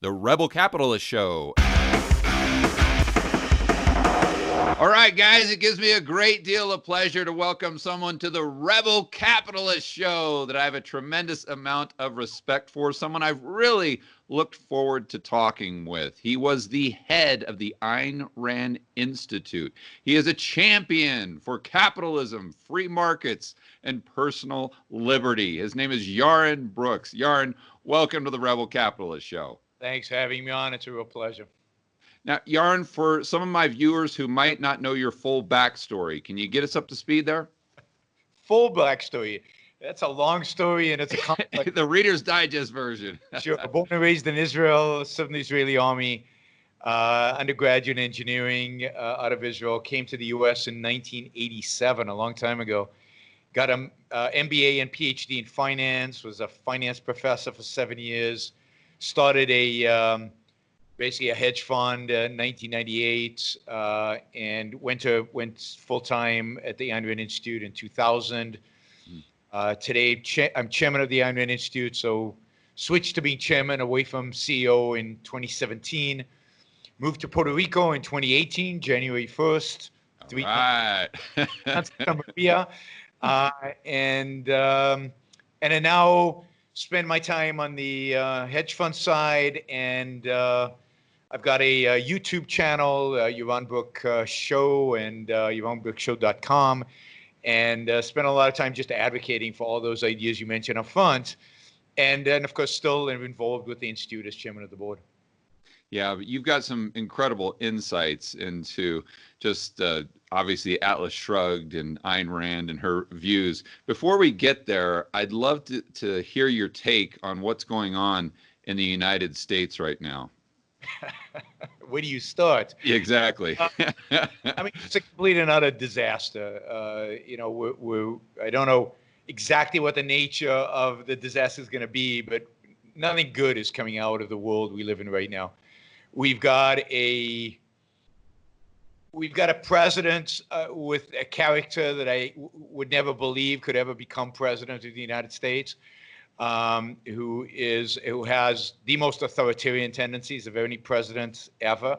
The Rebel Capitalist Show. All right, guys, it gives me a great deal of pleasure to welcome someone to the Rebel Capitalist Show that I have a tremendous amount of respect for, someone I've really looked forward to talking with. He was the head of the Ayn Rand Institute. He is a champion for capitalism, free markets, and personal liberty. His name is Yaron Brooks. Yaron, welcome to the Rebel Capitalist Show. Thanks for having me on. It's a real pleasure. Now, Yaron, for some of my viewers who might not know your full backstory, can you get us up to speed there? Full backstory. That's a long story, and it's a complex. The Reader's Digest version. Sure. Born and raised in Israel, served in the Israeli army, undergraduate in engineering out of Israel. Came to the U.S. in 1987, a long time ago. Got an MBA and PhD in finance. Was a finance professor for 7 years. Started basically a hedge fund in 1998, and went full-time at the Ayn Rand Institute in 2000. Today, I'm chairman of the Ayn Rand Institute, so switched to being chairman away from CEO in 2017. Moved to Puerto Rico in 2018, January 1st. All right. And then now spend my time on the hedge fund side, and I've got a YouTube channel, Yaron Brook Show, and yaronbrookshow.com, and spend a lot of time just advocating for all those ideas you mentioned up front. And then, of course, still involved with the Institute as chairman of the board. Yeah, but you've got some incredible insights into just obviously Atlas Shrugged and Ayn Rand and her views. Before we get there, I'd love to hear your take on what's going on in the United States right now. Where do you start? Exactly. I mean, it's a complete and utter disaster. I don't know exactly what the nature of the disaster is going to be, but nothing good is coming out of the world we live in right now. We've got a president with a character that I would never believe could ever become president of the United States. Who has the most authoritarian tendencies of any president ever.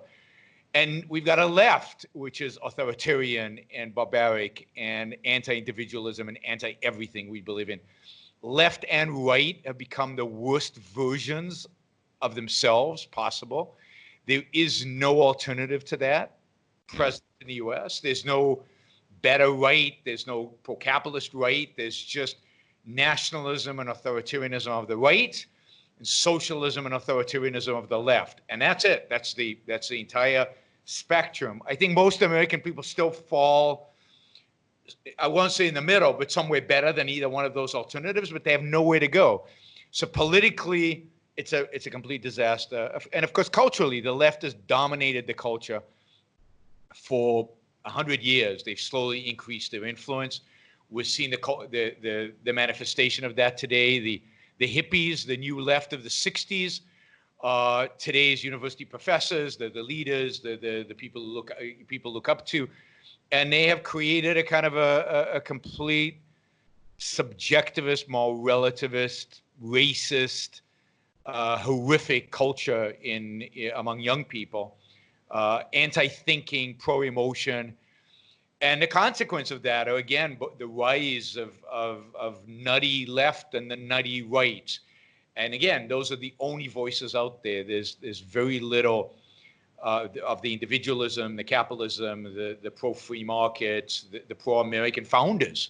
And we've got a left, which is authoritarian and barbaric and anti-individualism and anti-everything we believe in. Left and right have become the worst versions of themselves possible. There is no alternative to that present in the U.S. There's no better right. There's no pro-capitalist right. There's just nationalism and authoritarianism of the right, and socialism and authoritarianism of the left, and that's it. That's the entire spectrum. I think most American people still fall, I won't say in the middle, but somewhere better than either one of those alternatives. But they have nowhere to go. So politically, it's a complete disaster, and of course culturally, the left has dominated the culture for 100 years. They've slowly increased their influence. We're seeing the manifestation of that today. The hippies, the new left of the 60s, today's university professors, the leaders, the people look up to, and they have created a kind of a complete subjectivist, more relativist, racist, horrific culture among young people, anti-thinking, pro-emotion. And the consequence of that are, again, the rise of nutty left and the nutty right. And again, those are the only voices out there. There's very little of the individualism, the capitalism, the pro-free markets, the pro-American founders.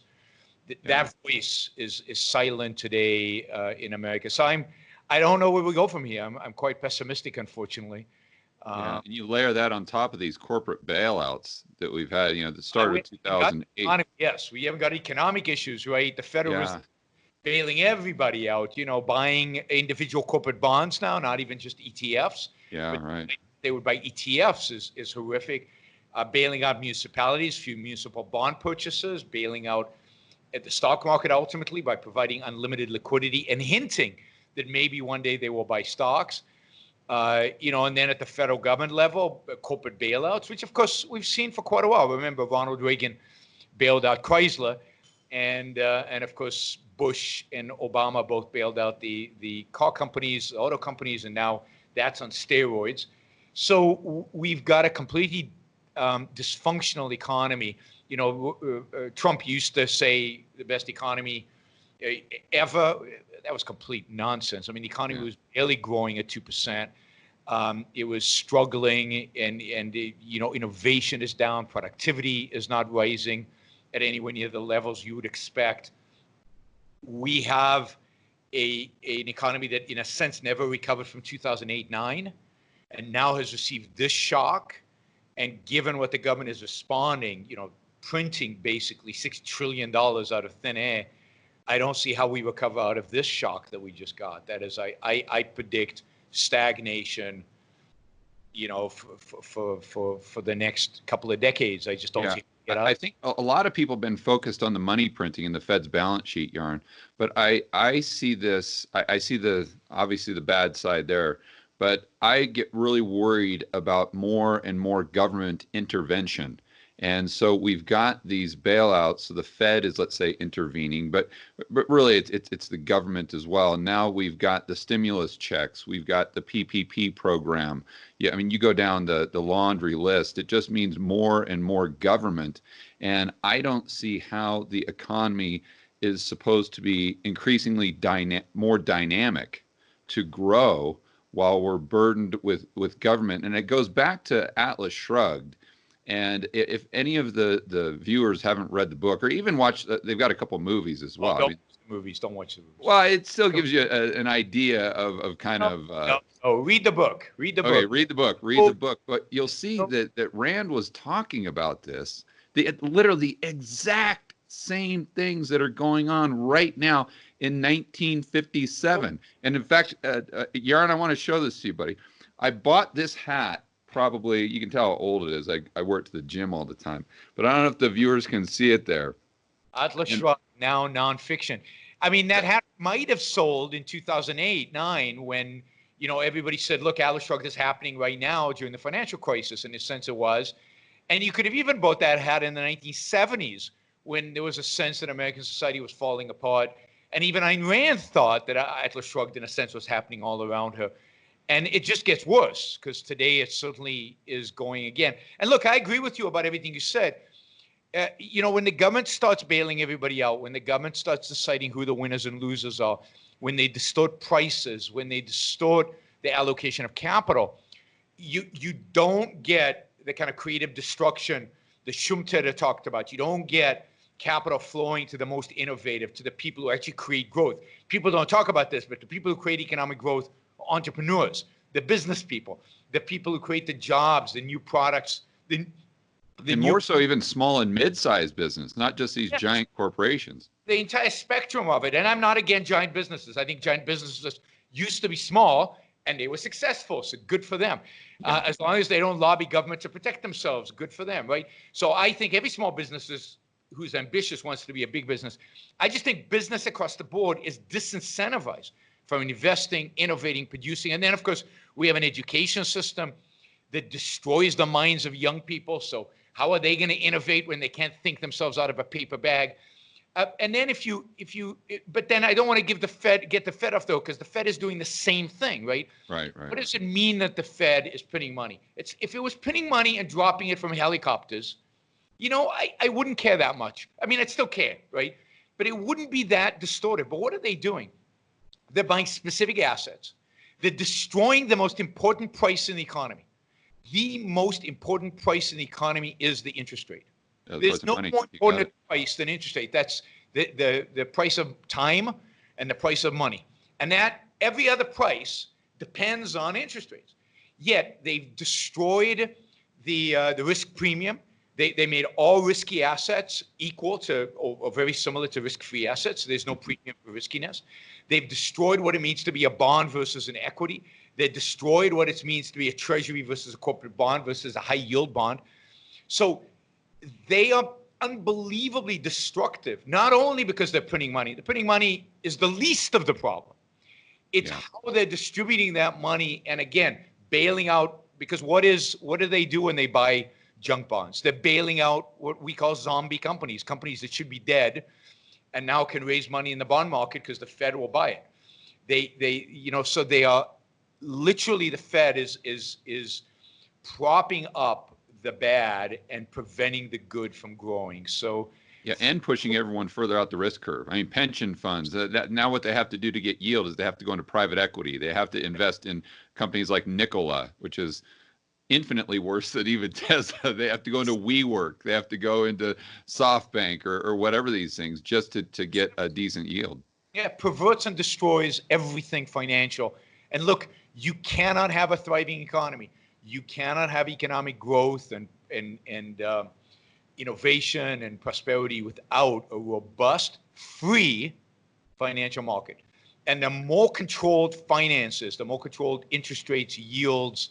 That voice is silent today in America. So I don't know where we go from here. I'm quite pessimistic, unfortunately. And you layer that on top of these corporate bailouts that we've had, that started in 2008. Yes, we haven't got economic issues, right? The Federal Reserve bailing everybody out, buying individual corporate bonds now, not even just ETFs. Yeah, right. They would buy ETFs is horrific. Bailing out municipalities through municipal bond purchases, bailing out at the stock market ultimately by providing unlimited liquidity and hinting that maybe one day they will buy stocks. And then at the federal government level, corporate bailouts, which of course we've seen for quite a while. Remember, Ronald Reagan bailed out Chrysler, and of course Bush and Obama both bailed out the car companies, auto companies, and now That's on steroids. So we've got a completely dysfunctional economy. Trump used to say the best economy ever. That was complete nonsense. I mean, the economy was barely growing at 2%. It was struggling, and innovation is down, productivity is not rising at anywhere near the levels you would expect. We have an economy that, in a sense, never recovered from 2008-9, and now has received this shock. And given what the government is responding, printing basically $6 trillion out of thin air, I don't see how we recover out of this shock that we just got. That is, I predict stagnation, for the next couple of decades. I just don't see. I think a lot of people have been focused on the money printing and the Fed's balance sheet, Yaron. But I see this. I see obviously the bad side there. But I get really worried about more and more government intervention. And so we've got these bailouts. So the Fed is, let's say, intervening, but really it's the government as well. And now we've got the stimulus checks. We've got the PPP program. Yeah, I mean, you go down the laundry list. It just means more and more government. And I don't see how the economy is supposed to be increasingly more dynamic to grow while we're burdened with government. And it goes back to Atlas Shrugged. And if any of the viewers haven't read the book or even watched, they've got a couple movies as well. Don't watch the movies. Don't watch the movies. Well, it still gives you an idea of kind of. Read the book. Read the book. Okay, read the book. Read the book. But you'll see that Rand was talking about this. Literally the exact same things that are going on right now in 1957. And in fact, Yaron, I want to show this to you, buddy. I bought this hat. Probably, you can tell how old it is. I work at the gym all the time, but I don't know if the viewers can see it there. Atlas Shrugged, now nonfiction. I mean, that hat might have sold in 2008-9 when, everybody said, look, Atlas Shrugged is happening right now during the financial crisis. In a sense, it was. And you could have even bought that hat in the 1970s when there was a sense that American society was falling apart. And even Ayn Rand thought that Atlas Shrugged, in a sense, was happening all around her. And it just gets worse because today it certainly is going again. And look, I agree with you about everything you said. When the government starts bailing everybody out, when the government starts deciding who the winners and losers are, when they distort prices, when they distort the allocation of capital, you don't get the kind of creative destruction that Schumpeter talked about. You don't get capital flowing to the most innovative, to the people who actually create growth. People don't talk about this, but the people who create economic growth, entrepreneurs, the business people, the people who create the jobs, the new products, and more so even small and mid-sized business, not just these giant corporations. The entire spectrum of it. And I'm not against giant businesses. I think giant businesses used to be small and they were successful. So good for them. As long as they don't lobby government to protect themselves, good for them, right? So I think every small business who's ambitious wants to be a big business. I just think business across the board is disincentivized from investing, innovating, producing. And then, of course, we have an education system that destroys the minds of young people. So how are they going to innovate when they can't think themselves out of a paper bag? And then but then I don't want to get the Fed off though, because the Fed is doing the same thing, right? Right. What does it mean that the Fed is printing money? If it was printing money and dropping it from helicopters, I wouldn't care that much. I mean, I'd still care, right? But it wouldn't be that distorted. But what are they doing? They're buying specific assets. They're destroying the most important price in the economy. The most important price in the economy is the interest rate. There's no more important price than interest rate. That's the price of time and the price of money. And that every other price depends on interest rates. Yet they've destroyed the risk premium. They made all risky assets equal to or very similar to risk-free assets. There's no premium for riskiness. They've destroyed what it means to be a bond versus an equity. They destroyed what it means to be a treasury versus a corporate bond versus a high-yield bond. So they are unbelievably destructive, not only because they're printing money. The printing money is the least of the problem. It's how they're distributing that money and, again, bailing out. Because what do they do when they buy junk bonds? They're bailing out what we call zombie companies that should be dead and now can raise money in the bond market because the Fed will buy it. So they are literally the Fed is propping up the bad and preventing the good from growing. So Yeah, and pushing everyone further out the risk curve. I mean, pension funds, that now what they have to do to get yield is they have to go into private equity. They have to invest in companies like Nikola, which is infinitely worse than even Tesla. They have to go into WeWork. They have to go into SoftBank or whatever these things just to get a decent yield. yeah, perverts and destroys everything financial. And look, you cannot have a thriving economy. You cannot have economic growth and innovation and prosperity without a robust, free financial market. And the more controlled finances, the more controlled interest rates, yields,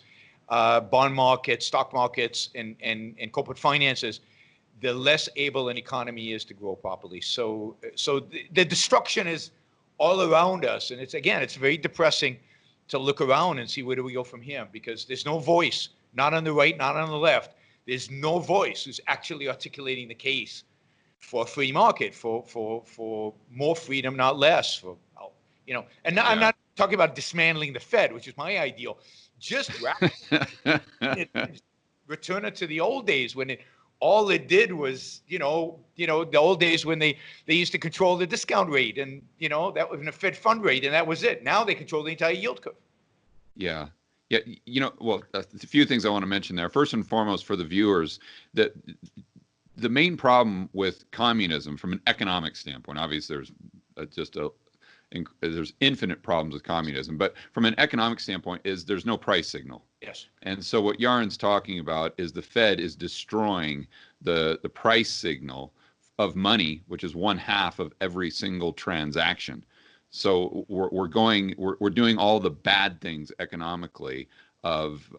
bond markets, stock markets, and corporate finances, the less able an economy is to grow properly. So the destruction is all around us. And it's very depressing to look around and see where do we go from here, because there's no voice, not on the right, not on the left. There's no voice who's actually articulating the case for a free market, for more freedom, not less. I'm not talking about dismantling the Fed, which is my ideal. Just return it to the old days when all it did was, the old days when they used to control the discount rate, and that was a Fed fund rate, and that was it. Now they control the entire yield curve. Yeah. Yeah. Well, a few things I want to mention there. First and foremost, for the viewers, that the main problem with communism from an economic standpoint, obviously there's infinite problems with communism, but from an economic standpoint is there's no price signal. Yes. And so what Yaron's talking about is the Fed is destroying the price signal of money, which is 1/2 of every single transaction. So we're doing all the bad things economically of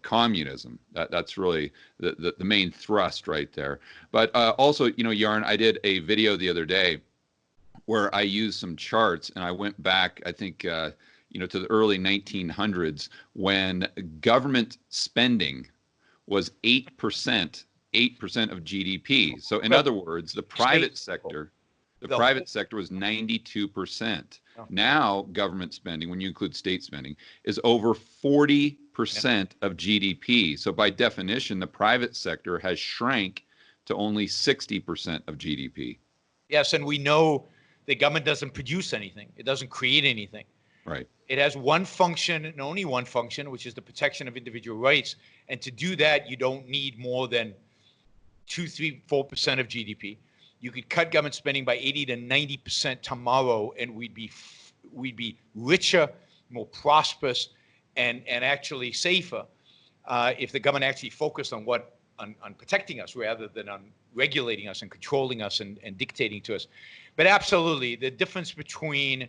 communism. That's really the main thrust right there. But also, Yaron, I did a video the other day where I used some charts, and I went back, I think, to the early 1900s when government spending was 8% of GDP. So in other words, the private sector was 92%. Now government spending, when you include state spending, is over 40% of GDP. So by definition, the private sector has shrank to only 60% of GDP. Yes, and we know the government doesn't produce anything. It doesn't create anything. Right. It has one function and only one function, which is the protection of individual rights. And to do that, you don't need more than 2, 3, 4% of GDP. You could cut government spending by 80 to 90% tomorrow, and we'd be richer, more prosperous, and actually safer if the government actually focused on protecting us rather than on regulating us and controlling us and dictating to us. But absolutely, the difference between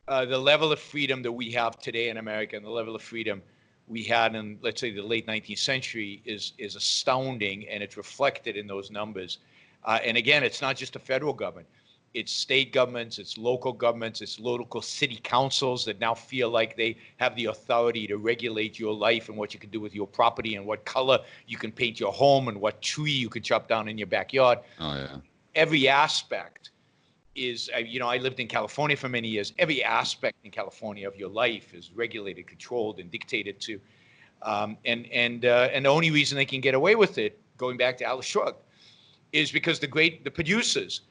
the level of freedom that we have today in America and the level of freedom we had in, let's say, the late 19th century is astounding, and it's reflected in those numbers. And again, it's not just the federal government. It's state governments, it's local governments, it's local city councils that now feel like they have the authority to regulate your life and what you can do with your property and what color you can paint your home and what tree you can chop down in your backyard. Oh, yeah. Every aspect is, I lived in California for many years. Every aspect in California of your life is regulated, controlled, and dictated to. And the only reason they can get away with it, going back to Atlas Shrugged, is because the producers,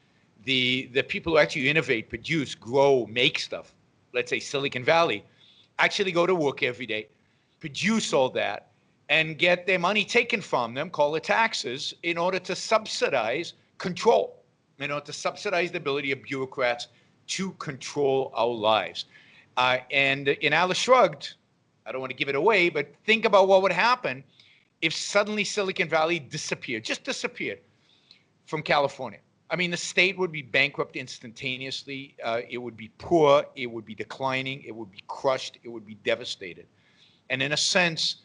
the people who actually innovate, produce, grow, make stuff, let's say Silicon Valley, actually go to work every day, produce all that, and get their money taken from them, call it taxes, in order to subsidize control, in order to subsidize the ability of bureaucrats to control our lives. And in Atlas Shrugged, I don't want to give it away, but think about what would happen if suddenly Silicon Valley disappeared, just disappeared from California. I mean, the state would be bankrupt instantaneously. It would be poor. It would be declining. It would be crushed. It would be devastated. And in a sense,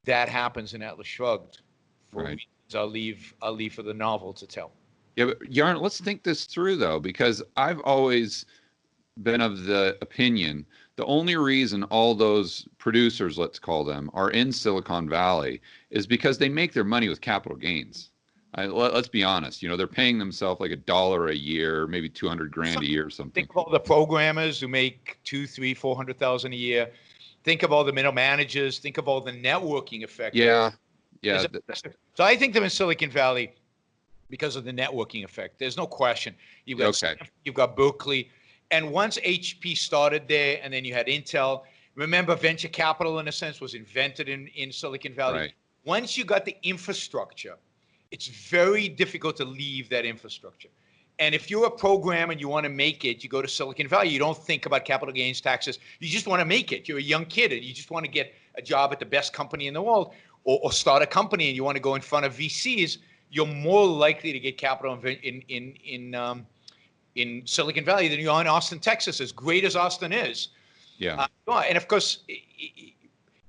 that happens in Atlas Shrugged. For right. reasons I'll leave for the novel to tell. Yeah, but Yaron, let's think this through, though, because I've always been of the opinion the only reason all those producers, let's call them, are in Silicon Valley is because they make their money with capital gains. Let's be honest. They're paying themselves like $1 a year, maybe $200,000 a year or something. Think of all the programmers who make $200,000, $300,000, $400,000 a year. Think of all the middle managers. Think of all the networking effect. Yeah. Yeah. So I think they're in Silicon Valley because of the networking effect. There's no question. You've got Stanford, you've got Berkeley, and once HP started there, and then you had Intel. Remember, venture capital, in a sense, was invented in Silicon Valley. Right. Once you got the infrastructure, it's very difficult to leave that infrastructure. And if you're a program and you want to make it, you go to Silicon Valley. You don't think about capital gains taxes. You just want to make it. You're a young kid and you just want to get a job at the best company in the world, or start a company and you want to go in front of VCs. You're more likely to get capital in Silicon Valley than you are in Austin, Texas, as great as Austin is. Yeah. And of course,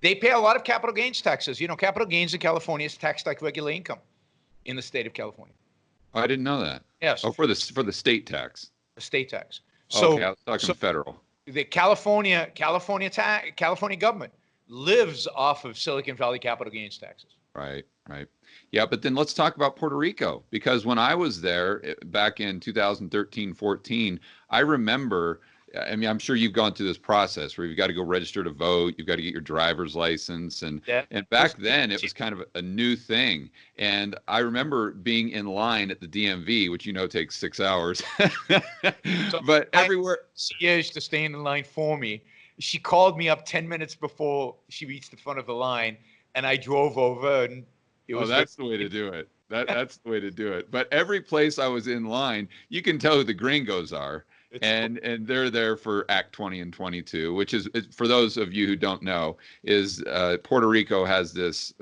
they pay a lot of capital gains taxes. You know, capital gains in California is taxed like regular income in the state of California. Oh, I didn't know that. Yes. Oh, for the state tax. The state tax. So, okay, I was talking federal. The California government lives off of Silicon Valley capital gains taxes. Right. Yeah, but then let's talk about Puerto Rico, because when I was there back in 2013, 14, I remember, I mean, I'm sure you've gone through this process where you've got to go register to vote, you've got to get your driver's license, and back then it was kind of a new thing. And I remember being in line at the DMV, which takes 6 hours. But everywhere, she used to stand in line for me. She called me up 10 minutes before she reached the front of the line, and I drove over, and that's the way to do it. That's the way to do it. But every place I was in line, you can tell who the gringos are. And they're there for Act 20 and 22, which is, for those of you who don't know, is Puerto Rico has this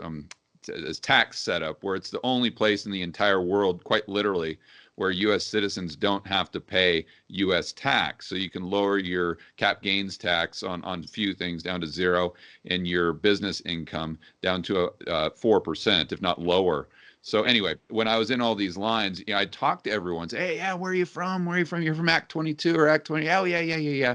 tax setup where it's the only place in the entire world, quite literally, where U.S. citizens don't have to pay U.S. tax. So you can lower your cap gains tax on few things down to zero, and your business income down to 4%, if not lower. So anyway, when I was in all these lines, I talked to everyone, say, hey, yeah, where are you from? Where are you from? You're from Act 22 or Act 20? Oh, yeah.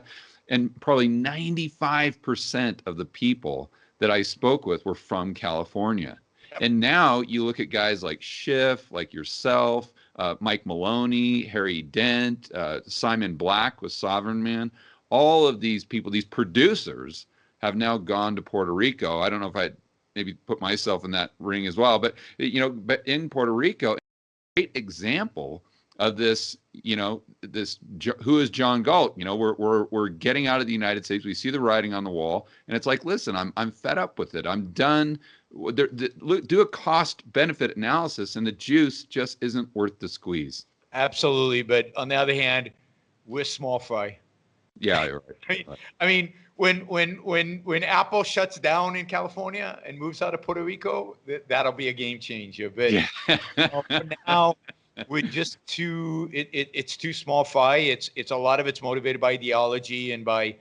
And probably 95% of the people that I spoke with were from California. And now you look at guys like Schiff, like yourself, Mike Maloney, Harry Dent, Simon Black with Sovereign Man. All of these people, these producers, have now gone to Puerto Rico. I don't know if I maybe put myself in that ring as well, but but in Puerto Rico, a great example of this, this who is John Galt? We're getting out of the United States. We see the writing on the wall, and it's like, listen, I'm fed up with it. I'm done. Do a cost benefit analysis, and the juice just isn't worth the squeeze. Absolutely, but on the other hand, we're small fry. Yeah, you're right. I mean, when Apple shuts down in California and moves out of Puerto Rico, that'll be a game changer. But for now, we're just it's too small fry. It's a lot of it's motivated by ideology and we're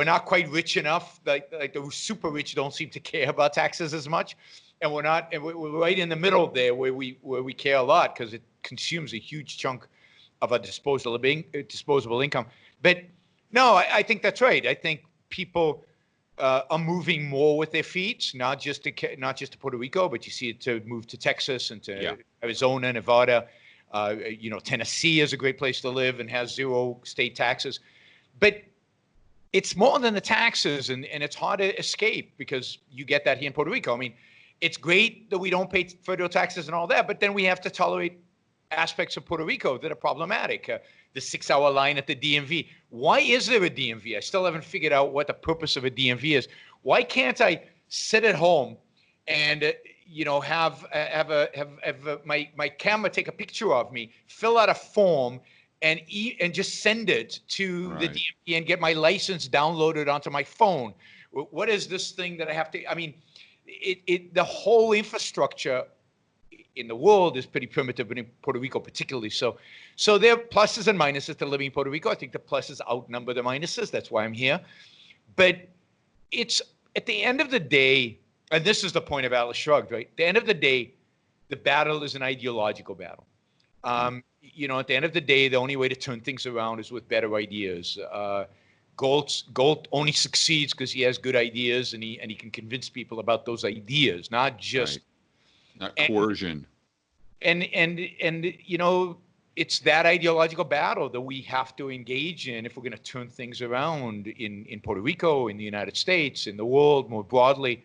not quite rich enough. Like the super rich don't seem to care about taxes as much, and we're right in the middle there where we care a lot because it consumes a huge chunk of our disposable income. But no, I think that's right. I think people are moving more with their feet, not just to Puerto Rico, but you see it to move to Texas and to Arizona, Nevada. Tennessee is a great place to live and has zero state taxes. But it's more than the taxes, and it's hard to escape because you get that here in Puerto Rico. I mean, it's great that we don't pay federal taxes and all that, but then we have to tolerate aspects of Puerto Rico that are problematic. The 6-hour line at the DMV. Why is there a DMV? I still haven't figured out what the purpose of a DMV is. Why can't I sit at home and have my camera take a picture of me, fill out a form, and just send it to the DMV and get my license downloaded onto my phone? What is this thing that I have to? I mean, the whole infrastructure in the world is pretty primitive, but in Puerto Rico particularly so. So there are pluses and minuses to living in Puerto Rico. I think the pluses outnumber the minuses. That's why I'm here. But it's at the end of the day, and this is the point of Atlas Shrugged, right? At the end of the day, the battle is an ideological battle. At the end of the day, the only way to turn things around is with better ideas. Galt only succeeds because he has good ideas and he can convince people about those ideas, not just not coercion. And it's that ideological battle that we have to engage in if we're going to turn things around in Puerto Rico, in the United States, in the world more broadly.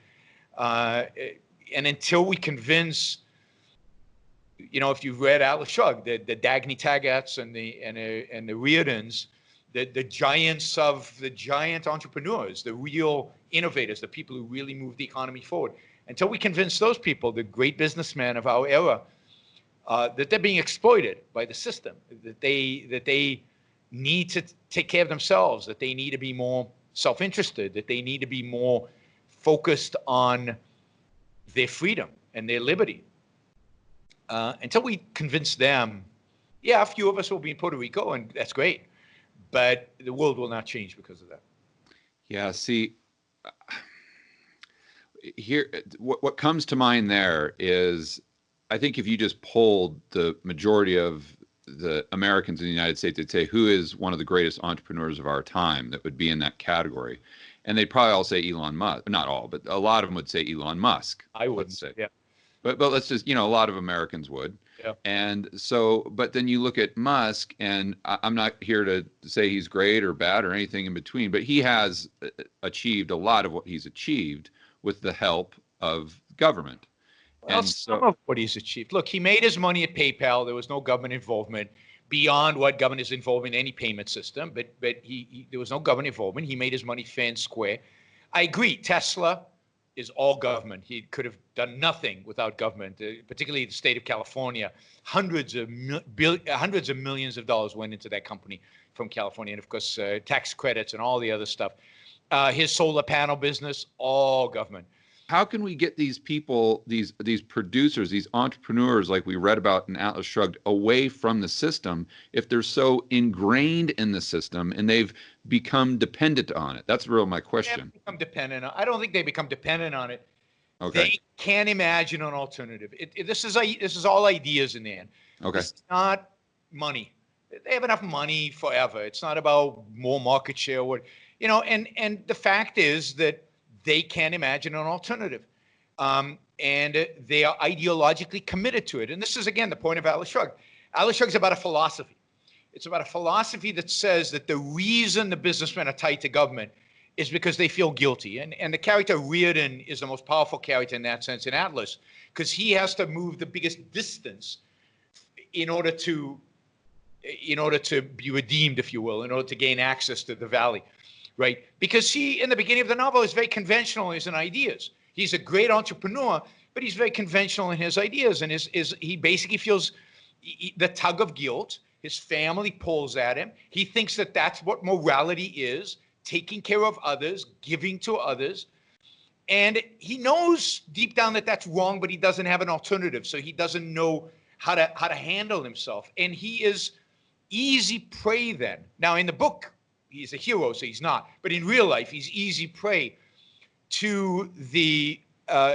And until we convince, if you've read Atlas Shrugged, the Dagny Taggarts and the Reardons, the giants of the giant entrepreneurs, the real innovators, the people who really move the economy forward. Until we convince those people, the great businessmen of our era, that they're being exploited by the system, that they need to take care of themselves, that they need to be more self-interested, that they need to be more focused on their freedom and their liberty. Until we convince them, a few of us will be in Puerto Rico, and that's great, but the world will not change because of that. Yeah, see, here, what comes to mind there is, I think if you just polled the majority of the Americans in the United States, they'd say, who is one of the greatest entrepreneurs of our time that would be in that category? And they'd probably all say Elon Musk. Not all, but a lot of them would say Elon Musk. I would say, yeah. But let's just, a lot of Americans would. Yeah. And so, but then you look at Musk, and I'm not here to say he's great or bad or anything in between, but he has achieved a lot of what he's achieved with the help of government. Well, and some of what he's achieved. Look, he made his money at PayPal. There was no government involvement beyond what government is involved in any payment system. But there was no government involvement. He made his money fair and square. I agree. Tesla is all government. He could have done nothing without government, particularly the state of California. Hundreds of millions of dollars went into that company from California. And of course, tax credits and all the other stuff. His solar panel business, all government. How can we get these people, these producers, these entrepreneurs, like we read about in Atlas Shrugged, away from the system if they're so ingrained in the system and they've become dependent on it? That's really my question. Become dependent. I don't think they become dependent on it. Okay. They can't imagine an alternative. This is all ideas in the end. Okay. It's not money. They have enough money forever. It's not about more market share. And the fact is that they can't imagine an alternative. And they are ideologically committed to it. And this is, again, the point of Atlas Shrugged. Atlas Shrugged is about a philosophy. It's about a philosophy that says that the reason the businessmen are tied to government is because they feel guilty. And the character Reardon is the most powerful character in that sense in Atlas, because he has to move the biggest distance in order to be redeemed, if you will, in order to gain access to the valley. Right? Because he, in the beginning of the novel, is very conventional in his ideas. He's a great entrepreneur, but he's very conventional in his ideas. And he basically feels the tug of guilt. His family pulls at him. He thinks that that's what morality is, taking care of others, giving to others. And he knows deep down that that's wrong, but he doesn't have an alternative. So he doesn't know how to handle himself. And he is easy prey then. Now, in the book, he's a hero, so he's not. But in real life, he's easy prey to the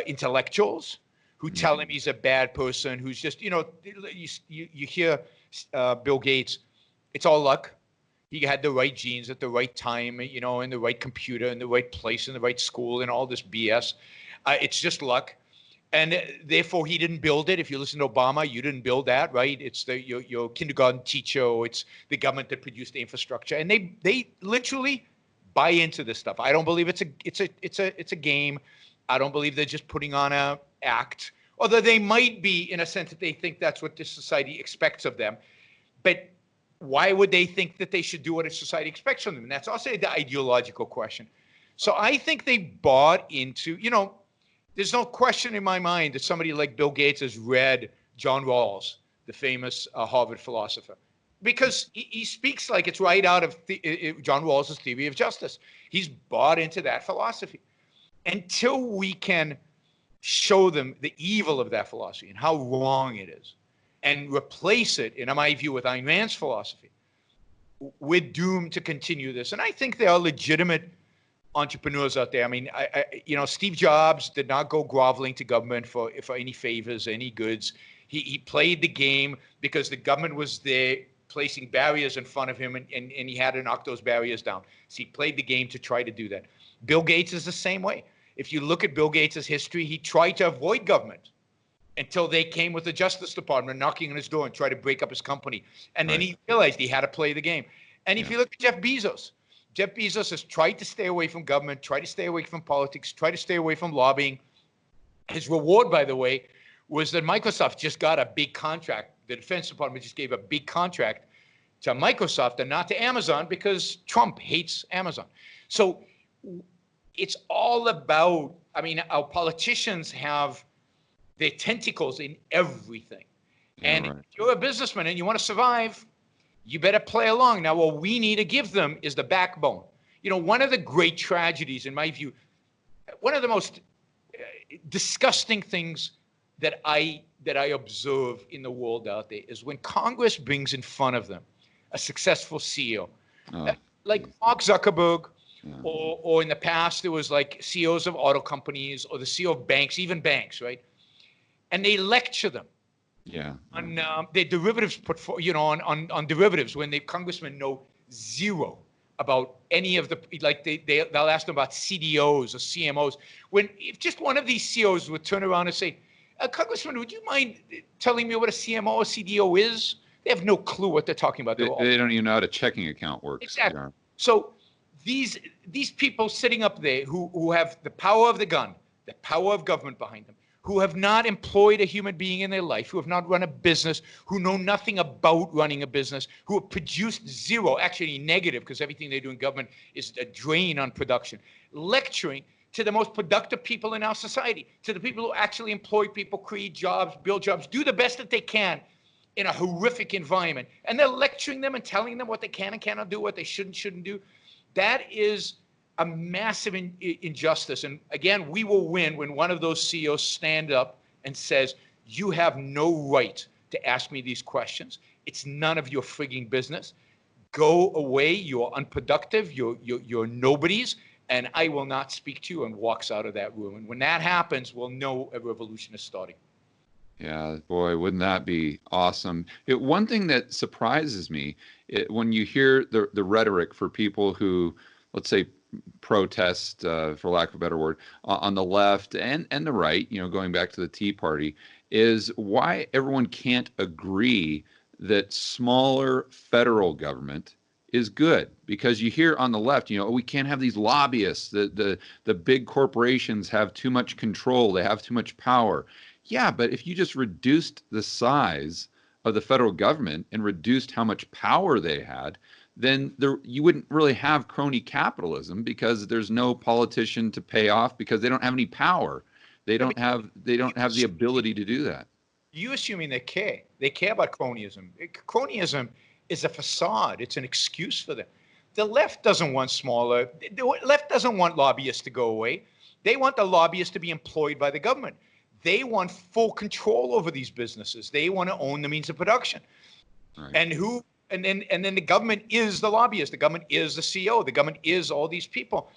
intellectuals who tell him he's a bad person, who's just, you hear Bill Gates, it's all luck. He had the right genes at the right time, in the right computer, in the right place, in the right school, and all this BS. It's just luck. And therefore, he didn't build it. If you listen to Obama, you didn't build that, right? It's your kindergarten teacher. Or it's the government that produced the infrastructure, and they literally buy into this stuff. I don't believe it's a game. I don't believe they're just putting on a act. Although they might be, in a sense, that they think that's what this society expects of them. But why would they think that they should do what a society expects from them? And that's also the ideological question. So I think they bought into, there's no question in my mind that somebody like Bill Gates has read John Rawls, the famous Harvard philosopher, because he speaks like it's right out of John Rawls' theory of justice. He's bought into that philosophy. Until we can show them the evil of that philosophy and how wrong it is, and replace it, in my view, with Ayn Rand's philosophy, we're doomed to continue this. And I think there are legitimate entrepreneurs out there. I mean, Steve Jobs did not go groveling to government for any favors, any goods. He played the game because the government was there placing barriers in front of him, and he had to knock those barriers down. So he played the game to try to do that. Bill Gates is the same way. If you look at Bill Gates' history, he tried to avoid government. until they came with the Justice Department knocking on his door and tried to break up his company. And then he realized he had to play the game. And if you look at Jeff Bezos has tried to stay away from government, tried to stay away from politics, tried to stay away from lobbying. His reward, by the way, was that Microsoft just got a big contract. The Defense Department just gave a big contract to Microsoft and not to Amazon because Trump hates Amazon. So it's all about, I mean, our politicians have their tentacles in everything. And if you're a businessman and you want to survive, you better play along. Now, what we need to give them is the backbone. You know, one of the great tragedies, in my view, one of the most disgusting things that I observe in the world out there is when Congress brings in front of them a successful CEO, like Mark Zuckerberg, or in the past, there was like CEOs of auto companies or the CEO of banks, even banks, right? And they lecture them on their derivatives portfolio, on derivatives when the congressmen know zero about any of the, like they'll ask them about CDOs or CMOs. When if just one of these CEOs would turn around and say, Congressman, would you mind telling me what a CMO or CDO is? They have no clue what they're talking about. They don't even know how a checking account works. Exactly. Yeah. So these people sitting up there who have the power of the gun, the power of government behind them, who have not employed a human being in their life, who have not run a business, who know nothing about running a business, who have produced zero, actually negative, because everything they do in government is a drain on production, lecturing to the most productive people in our society, to the people who actually employ people, create jobs, build jobs, do the best that they can in a horrific environment. And they're lecturing them and telling them what they can and cannot do, what they shouldn't do. That is a massive injustice. And again, we will win when one of those CEOs stand up and says, you have no right to ask me these questions. It's none of your frigging business. Go away. You're unproductive. You're nobodies. And I will not speak to you, and walks out of that room. And when that happens, we'll know a revolution is starting. Yeah, boy, wouldn't that be awesome? One thing that surprises me when you hear the rhetoric for people who, let's say, protest, for lack of a better word, on the left and the right, going back to the Tea Party, is why everyone can't agree that smaller federal government is good. Because you hear on the left, we can't have these lobbyists. The big corporations have too much control. They have too much power. Yeah, but if you just reduced the size of the federal government and reduced how much power they had, then you wouldn't really have crony capitalism, because there's no politician to pay off because they don't have any power. They don't have the ability to do that. You assuming they care. They care about cronyism. Cronyism is a facade. It's an excuse for them. The left doesn't want smaller. The left doesn't want lobbyists to go away. They want the lobbyists to be employed by the government. They want full control over these businesses. They want to own the means of production. Right. And then the government is the lobbyist. The government is the CEO. The government is all these people.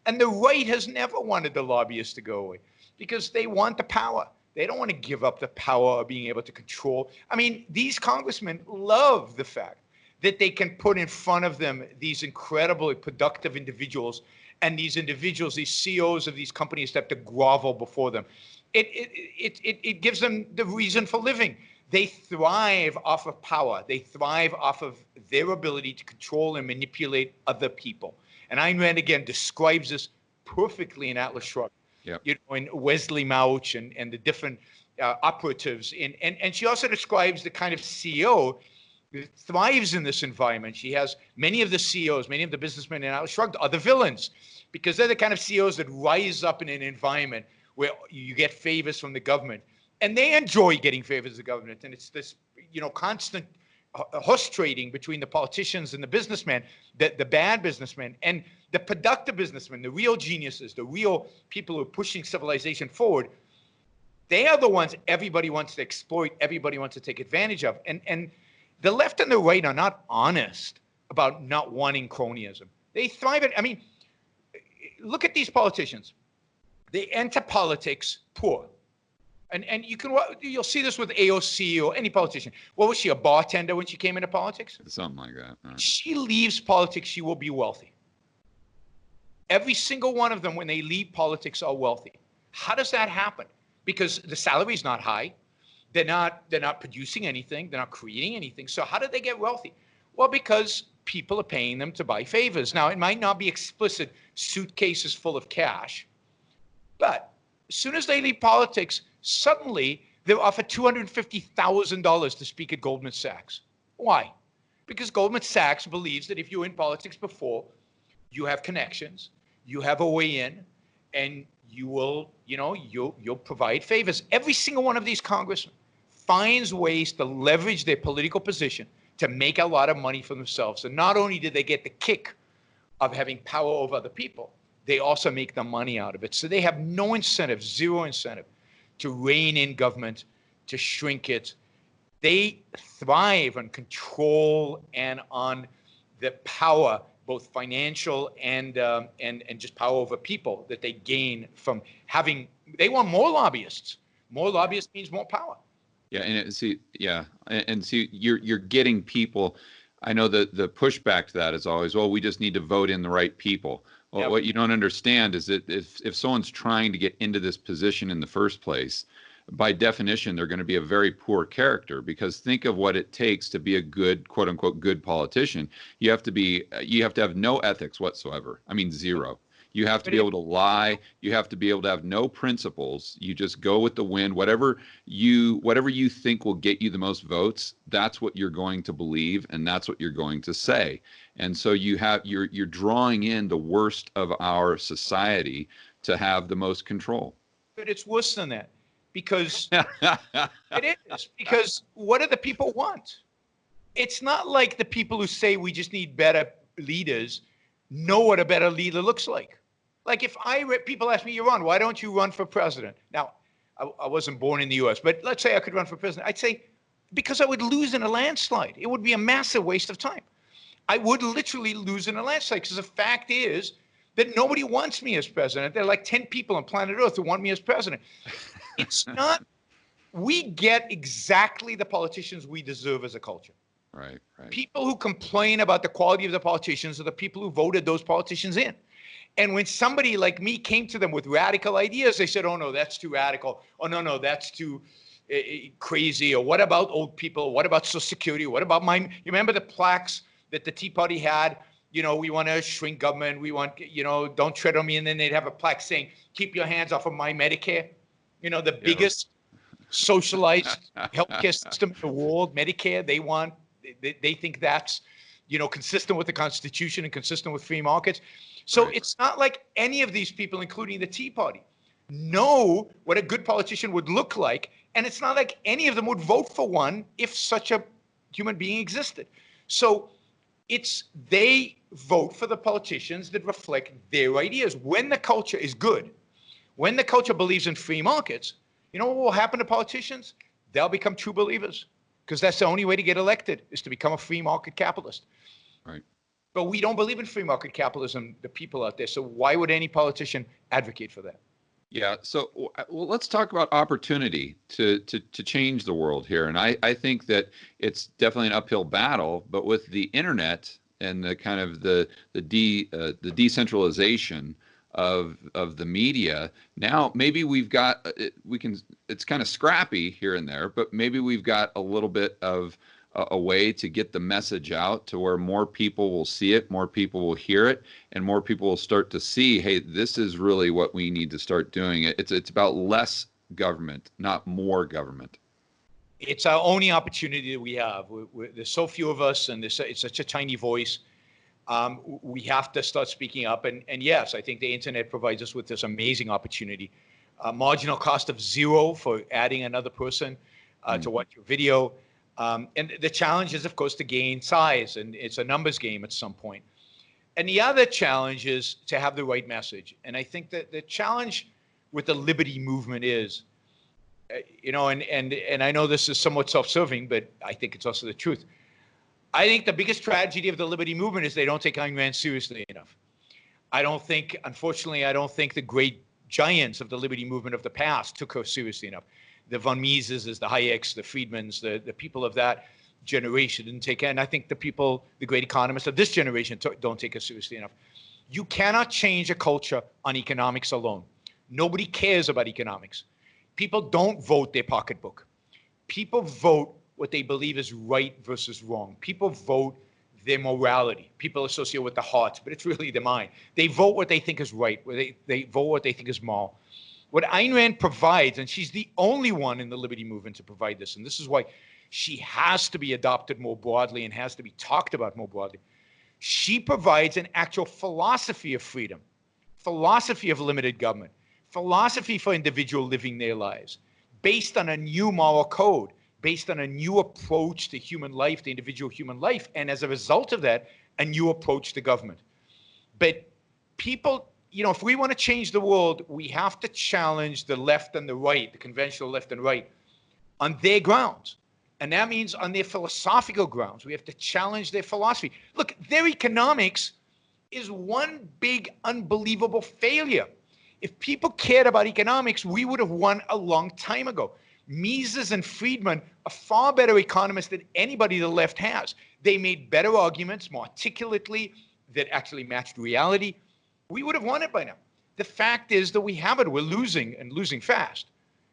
And the right has never wanted the lobbyists to go away because they want the power. They don't want to give up the power of being able to control. I mean, these congressmen love the fact that they can put in front of them these incredibly productive individuals, and these individuals, these CEOs of these companies, have to grovel before them. It gives them the reason for living. They thrive off of power. They thrive off of their ability to control and manipulate other people. And Ayn Rand, again, describes this perfectly in Atlas Shrugged. Yep. In Wesley Mouch and the different operatives. And she also describes the kind of CEO that thrives in this environment. She has many of the CEOs, many of the businessmen in Atlas Shrugged are the villains, because they're the kind of CEOs that rise up in an environment where you get favors from the government. And they enjoy getting favors of the government. And it's this, constant horse trading between the politicians and the businessmen, the bad businessmen, and the productive businessmen, the real geniuses, the real people who are pushing civilization forward. They are the ones everybody wants to exploit, everybody wants to take advantage of. And the left and the right are not honest about not wanting cronyism. They thrive at, look at these politicians. They enter politics poor. And you'll see this with AOC or any politician. What was she, a bartender when she came into politics? Something like that. Right. She leaves politics, she will be wealthy. Every single one of them, when they leave politics, are wealthy. How does that happen? Because the salary is not high. They're not producing anything. They're not creating anything. So how did they get wealthy? Well, because people are paying them to buy favors. Now, it might not be explicit suitcases full of cash, but as soon as they leave politics, suddenly they're offered $250,000 to speak at Goldman Sachs. Why? Because Goldman Sachs believes that if you're in politics before, you have connections, you have a way in, and you will, you'll provide favors. Every single one of these congressmen finds ways to leverage their political position to make a lot of money for themselves. And not only did they get the kick of having power over other people, they also make the money out of it. So they have no incentive, zero incentive, to rein in government, to shrink it. They thrive on control and on the power, both financial and just power over people that they gain from having. They want more lobbyists. More lobbyists means more power. Yeah, and see, you're getting people. I know that the pushback to that is always, well, we just need to vote in the right people. Well, Yep. What you don't understand is that if someone's trying to get into this position in the first place, by definition, they're going to be a very poor character, because think of what it takes to be a good, quote unquote, good politician. You have to have no ethics whatsoever. I mean, zero. You have to be able to lie. You have to be able to have no principles. You just go with the wind. Whatever you think will get you the most votes, that's what you're going to believe, and that's what you're going to say. And so you're drawing in the worst of our society to have the most control. But it's worse than that, because it is. Because what do the people want? It's not like the people who say we just need better leaders know what a better leader looks like. Like if people ask me, Yaron, why don't you run for president? Now, I wasn't born in the U.S., but let's say I could run for president. I'd say, because I would lose in a landslide. It would be a massive waste of time. I would literally lose in a landslide, because the fact is that nobody wants me as president. There are like 10 people on planet Earth who want me as president. It's not, we get exactly the politicians we deserve as a culture. Right. People who complain about the quality of the politicians are the people who voted those politicians in. And when somebody like me came to them with radical ideas, they said, oh, no, that's too radical. Oh, no, that's too crazy. Or what about old people? What about Social Security? What about you remember the plaques that the Tea Party had? We want to shrink government. We want, don't tread on me. And then they'd have a plaque saying, keep your hands off of my Medicare. The biggest socialized healthcare system in the world, Medicare. They think that's, consistent with the Constitution and consistent with free markets. So It's not like any of these people, including the Tea Party, know what a good politician would look like. And it's not like any of them would vote for one if such a human being existed. So they vote for the politicians that reflect their ideas. When the culture is good, when the culture believes in free markets, you know what will happen to politicians? They'll become true believers, because that's the only way to get elected, is to become a free market capitalist. Right. But we don't believe in free market capitalism, the people out there. So why would any politician advocate for that? Yeah. So let's talk about opportunity to change the world here. And I think that it's definitely an uphill battle, but with the internet and the kind of the decentralization of the media, now maybe it's kind of scrappy here and there, but maybe we've got a little bit of a way to get the message out to where more people will see it, more people will hear it, and more people will start to see, hey, this is really what we need to start doing. It's about less government, not more government. It's our only opportunity that we have. There's so few of us, and it's such a tiny voice. We have to start speaking up. And yes, I think the internet provides us with this amazing opportunity. Marginal cost of zero for adding another person to watch your video. And the challenge is, of course, to gain size, and it's a numbers game at some point. And the other challenge is to have the right message. And I think that the challenge with the liberty movement is, and I know this is somewhat self-serving, but I think it's also the truth. I think the biggest tragedy of the liberty movement is they don't take Ayn Rand seriously enough. Unfortunately, I don't think the great giants of the liberty movement of the past took her seriously enough. The von Mises, the Hayeks, the Friedmans, the people of that generation didn't take it. And I think the great economists of this generation don't take it seriously enough. You cannot change a culture on economics alone. Nobody cares about economics. People don't vote their pocketbook. People vote what they believe is right versus wrong. People vote their morality. People associate with the heart, but it's really the mind. They vote what they think is right. They vote what they think is moral. What Ayn Rand provides, and she's the only one in the liberty movement to provide this, and this is why she has to be adopted more broadly and has to be talked about more broadly. She provides an actual philosophy of freedom, philosophy of limited government, philosophy for individual living their lives, based on a new moral code, based on a new approach to human life, the individual human life, and as a result of that, a new approach to government. But people, if we want to change the world, we have to challenge the left and the right, the conventional left and right, on their grounds. And that means on their philosophical grounds. We have to challenge their philosophy. Look, their economics is one big, unbelievable failure. If people cared about economics, we would have won a long time ago. Mises and Friedman are far better economists than anybody the left has. They made better arguments, more articulately, that actually matched reality. We would have won it by now. The fact is that we haven't. We're losing, and losing fast.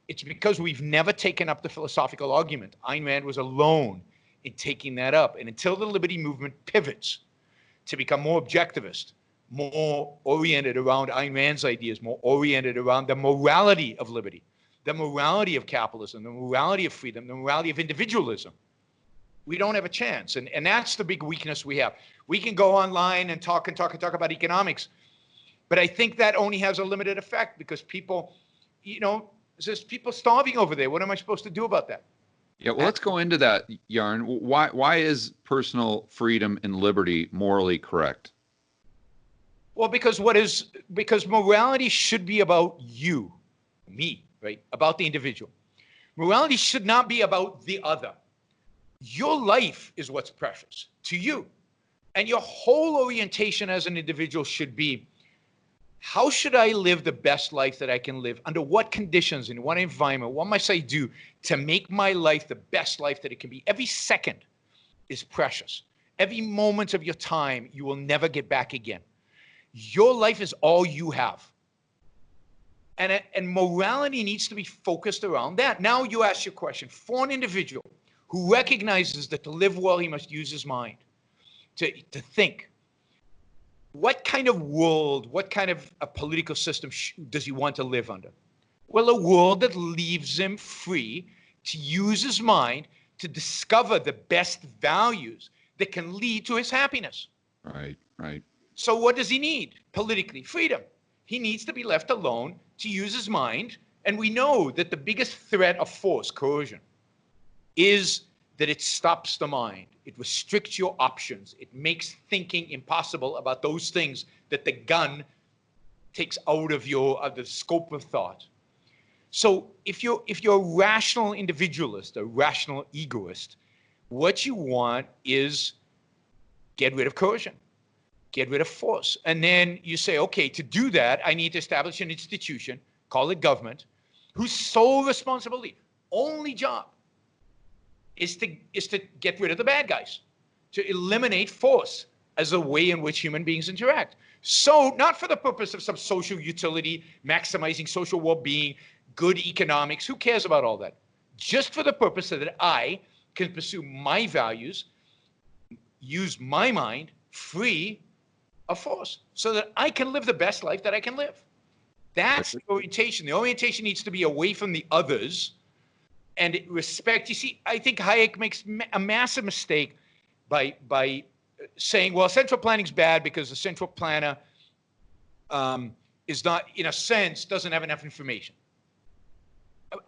It's because we've never taken up the philosophical argument. Ayn Rand was alone in taking that up. And until the liberty movement pivots to become more objectivist, more oriented around Ayn Rand's ideas, more oriented around the morality of liberty, the morality of capitalism, the morality of freedom, the morality of individualism, we don't have a chance. And that's the big weakness we have. We can go online and talk about economics, but I think that only has a limited effect because people, there's people starving over there. What am I supposed to do about that? Yeah, well, let's go into that, Yaron. Why is personal freedom and liberty morally correct? Well, because morality should be about you, me, right? About the individual. Morality should not be about the other. Your life is what's precious to you. And your whole orientation as an individual should be, how should I live the best life that I can live? Under what conditions, in what environment? What must I do to make my life the best life that it can be? Every second is precious. Every moment of your time, you will never get back again. Your life is all you have. And morality needs to be focused around that. Now you ask your question, for an individual who recognizes that to live well, he must use his mind to think. What kind of world, what kind of a political system does he want to live under? Well, a world that leaves him free to use his mind to discover the best values that can lead to his happiness. Right, right. So what does he need politically? Freedom. He needs to be left alone to use his mind. And we know that the biggest threat of force, coercion, is that it stops the mind. It restricts your options. It makes thinking impossible about those things that the gun takes out of the scope of thought. So if you're a rational individualist, a rational egoist, what you want is get rid of coercion, get rid of force. And then you say, okay, to do that, I need to establish an institution, call it government, whose sole responsibility, only job, is to get rid of the bad guys, to eliminate force as a way in which human beings interact. So not for the purpose of some social utility, maximizing social well-being, good economics, who cares about all that? Just for the purpose so that I can pursue my values, use my mind free of force, so that I can live the best life that I can live. That's the orientation. The orientation needs to be away from the others and respect. You see, I think Hayek makes a massive mistake by saying, well, central planning is bad because the central planner is not, in a sense, doesn't have enough information.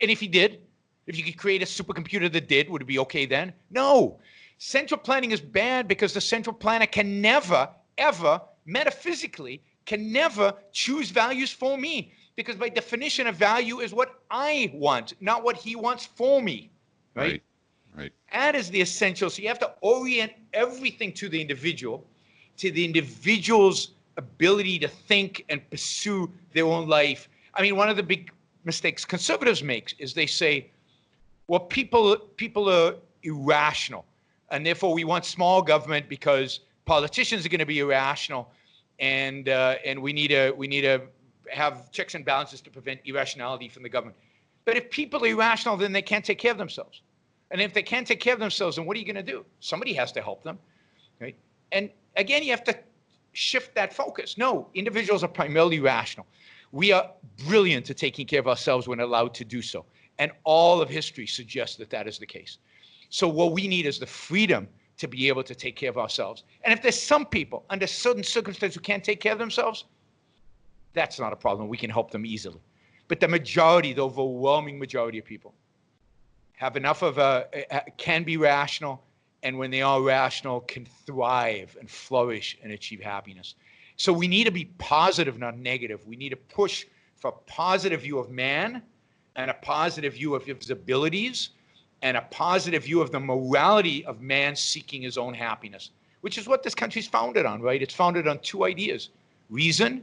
And if he did, if you could create a supercomputer that did, would it be okay then? No. Central planning is bad because the central planner can never, ever, metaphysically, can never choose values for me. Because by definition, a value is what I want, not what he wants for me. Right? Right. That is the essential. So you have to orient everything to the individual's ability to think and pursue their own life. I mean, one of the big mistakes conservatives make is they say, well, people are irrational, and therefore we want small government because politicians are going to be irrational, and we need to have checks and balances to prevent irrationality from the government. But if people are irrational, then they can't take care of themselves. And if they can't take care of themselves, then what are you going to do? Somebody has to help them, right? And again, you have to shift that focus. No, individuals are primarily rational. We are brilliant at taking care of ourselves when allowed to do so. And all of history suggests that that is the case. So what we need is the freedom to be able to take care of ourselves. And if there's some people under certain circumstances who can't take care of themselves, that's not a problem. We can help them easily. But the majority, the overwhelming majority of people have enough of can be rational, and when they are rational, can thrive and flourish and achieve happiness. So we need to be positive, not negative. We need to push for a positive view of man and a positive view of his abilities and a positive view of the morality of man seeking his own happiness, which is what this country's founded on, right? It's founded on two ideas: reason,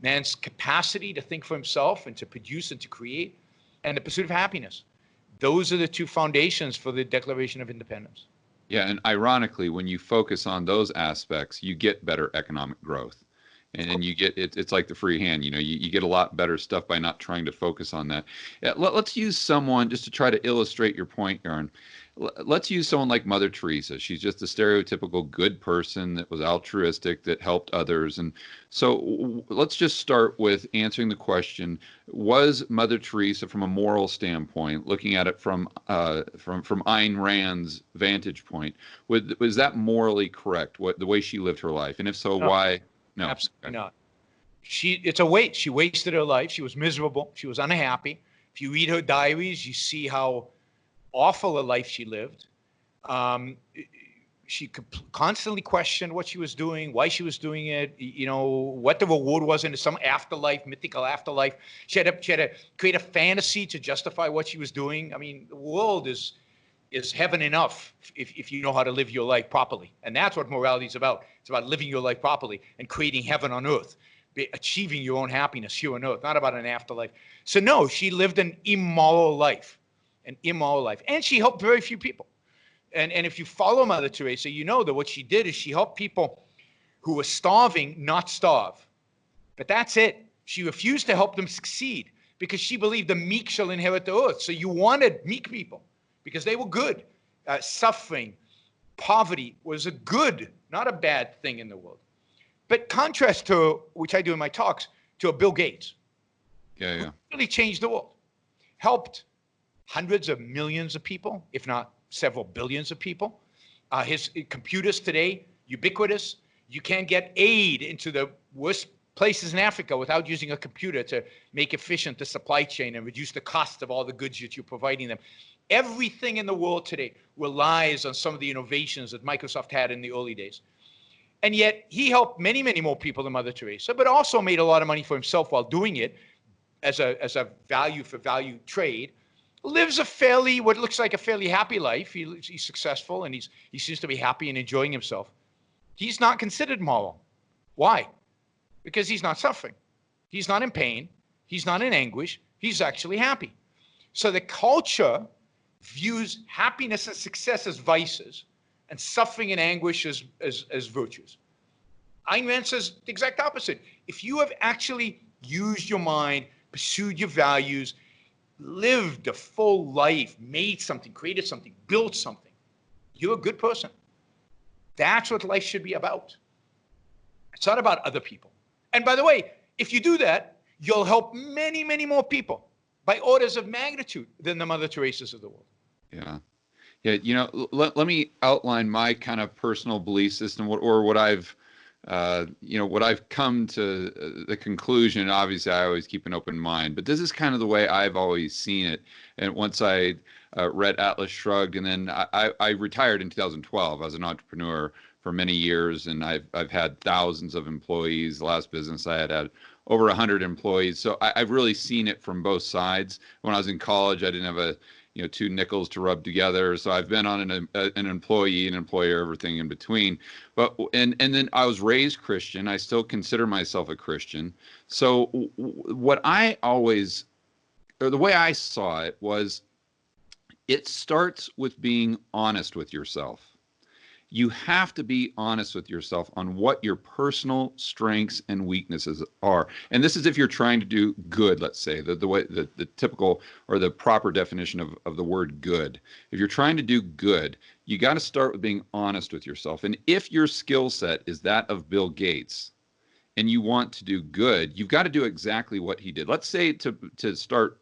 man's capacity to think for himself and to produce and to create, and the pursuit of happiness. Those are the two foundations for the Declaration of Independence. Yeah, and ironically, when you focus on those aspects, you get better economic growth. And you get it's like the free hand, you get a lot better stuff by not trying to focus on that. Yeah, let's use someone just to try to illustrate your point, Yaron. Let's use someone like Mother Teresa. She's just a stereotypical good person that was altruistic, that helped others. And so let's just start with answering the question: was Mother Teresa, from a moral standpoint, looking at it from Ayn Rand's vantage point, was that morally correct? The way she lived her life, and if so, why? No, absolutely not. It's a waste. She wasted her life. She was miserable. She was unhappy. If you read her diaries, you see how awful a life she lived. She constantly questioned what she was doing, why she was doing it, what the reward was in some afterlife, mythical afterlife. She had to create a fantasy to justify what she was doing. I mean, the world is heaven enough if you know how to live your life properly. And that's what morality is about. It's about living your life properly and creating heaven on earth, achieving your own happiness here on earth, not about an afterlife. So no, she lived an immoral life, and she helped very few people. And if you follow Mother Teresa, you know that what she did is she helped people who were starving not starve. But that's it. She refused to help them succeed because she believed the meek shall inherit the earth. So you wanted meek people because they were good. Suffering, poverty was a good, not a bad thing in the world. But contrast to, which I do in my talks, to a Bill Gates. Yeah. Who really changed the world. Helped hundreds of millions of people, if not several billions of people. His computers today, ubiquitous. You can't get aid into the worst places in Africa without using a computer to make efficient the supply chain and reduce the cost of all the goods that you're providing them. Everything in the world today relies on some of the innovations that Microsoft had in the early days. And yet he helped many, many more people than Mother Teresa, but also made a lot of money for himself while doing it as a value for value trade. Lives what looks like a fairly happy life. He's successful and he seems to be happy and enjoying himself. He's not considered moral. Why? Because he's not suffering. He's not in pain. He's not in anguish. He's actually happy. So the culture views happiness and success as vices and suffering and anguish as virtues. Ayn Rand says the exact opposite. If you have actually used your mind, pursued your values, lived a full life, made something, created something, built something, you're a good person. That's what life should be about. It's not about other people. And by the way, if you do that, you'll help many, many more people by orders of magnitude than the Mother Teresas of the world. Yeah. Yeah. Let me outline my kind of personal belief system or what I've come to the conclusion. Obviously, I always keep an open mind, but this is kind of the way I've always seen it. And once I read Atlas Shrugged, and then I retired in 2012. I was an entrepreneur for many years, and I've had thousands of employees. The last business I had over 100 employees. So I've really seen it from both sides. When I was in college, I didn't have two nickels to rub together. So I've been on an employee, an employer, everything in between. But and then I was raised Christian. I still consider myself a Christian. So what the way I saw it was, it starts with being honest with yourself. you have to be honest with yourself on what your personal strengths and weaknesses are. And this is if you're trying to do good, let's say, the typical or the proper definition of the word good. If you're trying to do good, you got to start with being honest with yourself. And if your skill set is that of Bill Gates, and you want to do good, you've got to do exactly what he did. Let's say to start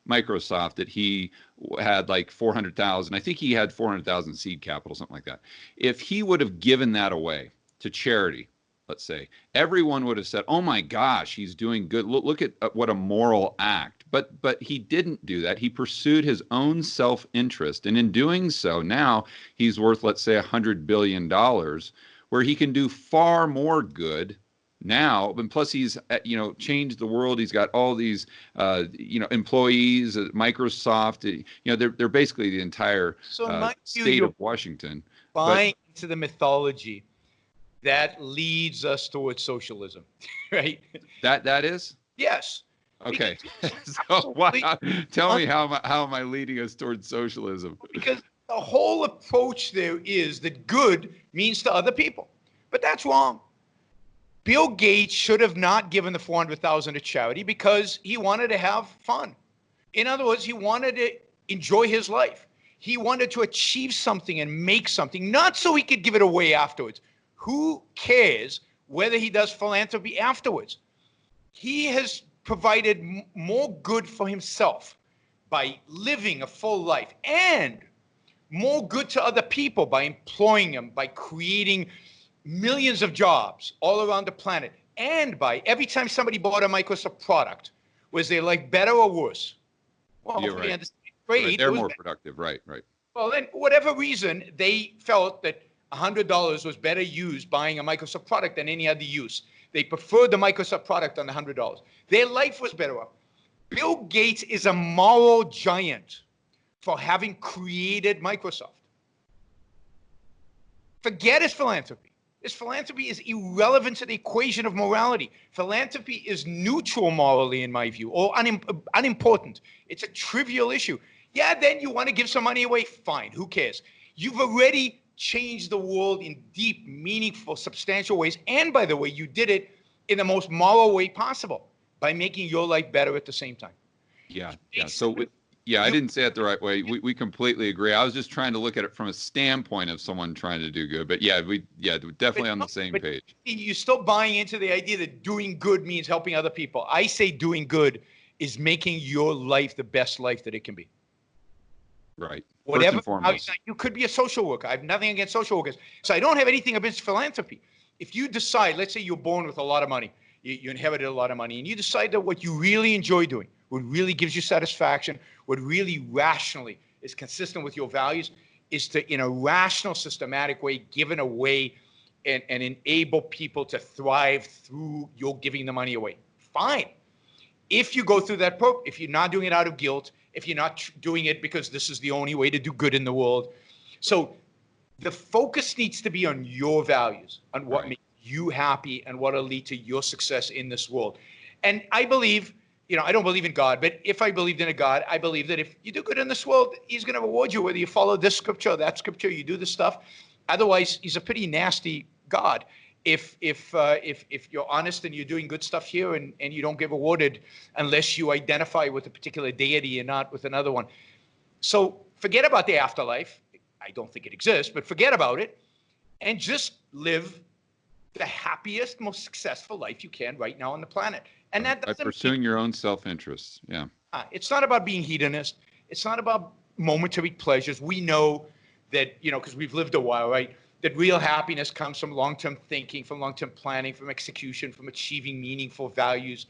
Microsoft that he had like 400,000. I think he had 400,000 seed capital, something like that. If he would have given that away to charity, let's say, everyone would have said, "Oh my gosh, he's doing good. Look at what a moral act." But he didn't do that. He pursued his own self-interest, and in doing so, now he's worth, let's say, $100 billion, where he can do far more good now. And plus he's changed the world. He's got all these employees at Microsoft. They're basically the entire state of Washington. Buying into the mythology that leads us towards socialism, right? That is? Yes. Okay. So tell me how am I leading us towards socialism? Because the whole approach there is that good means to other people, but that's wrong. Bill Gates should have not given the 400,000 to charity because he wanted to have fun. In other words, he wanted to enjoy his life. He wanted to achieve something and make something, not so he could give it away afterwards. Who cares whether he does philanthropy afterwards? He has provided more good for himself by living a full life, and more good to other people by employing them, by creating millions of jobs all around the planet, and by every time somebody bought a Microsoft product, was their life better or worse? Well, you're right. Trade, they're more productive, right. Well, then, whatever reason, they felt that $100 was better used buying a Microsoft product than any other use. They preferred the Microsoft product on the $100. Their life was better off. Bill Gates is a moral giant for having created Microsoft. Forget his philanthropy. His philanthropy is irrelevant to the equation of morality. Philanthropy is neutral morally, in my view, or unimportant. It's a trivial issue. Yeah, then you want to give some money away? Fine, who cares? You've already changed the world in deep, meaningful, substantial ways. And by the way, you did it in the most moral way possible by making your life better at the same time. Yeah. So I didn't say it the right way. We completely agree. I was just trying to look at it from a standpoint of someone trying to do good. But we're definitely on the same page. You're still buying into the idea that doing good means helping other people. I say doing good is making your life the best life that it can be. Right. Whatever. First and foremost. You could be a social worker. I have nothing against social workers. So I don't have anything against philanthropy. If you decide, let's say you're born with a lot of money, you inherited a lot of money, and you decide that what you really enjoy doing, what really gives you satisfaction, what really rationally is consistent with your values, is to, in a rational, systematic way, give it away and enable people to thrive through your giving the money away. Fine. If you go through that program, if you're not doing it out of guilt, if you're not doing it because this is the only way to do good in the world. So the focus needs to be on your values, on what makes you happy and what will lead to your success in this world. And I believe, I don't believe in God, but if I believed in a God, I believe that if you do good in this world, he's going to reward you, whether you follow this scripture or that scripture, you do this stuff. Otherwise, he's a pretty nasty God. If you're honest and you're doing good stuff here and you don't get rewarded unless you identify with a particular deity and not with another one. So forget about the afterlife. I don't think it exists, but forget about it and just live the happiest, most successful life you can right now on the planet. And that doesn't by pursuing your own self-interest. Yeah. It's not about being hedonist. It's not about momentary pleasures. We know that, because we've lived a while, right? That real happiness comes from long-term thinking, from long-term planning, from execution, from achieving meaningful values,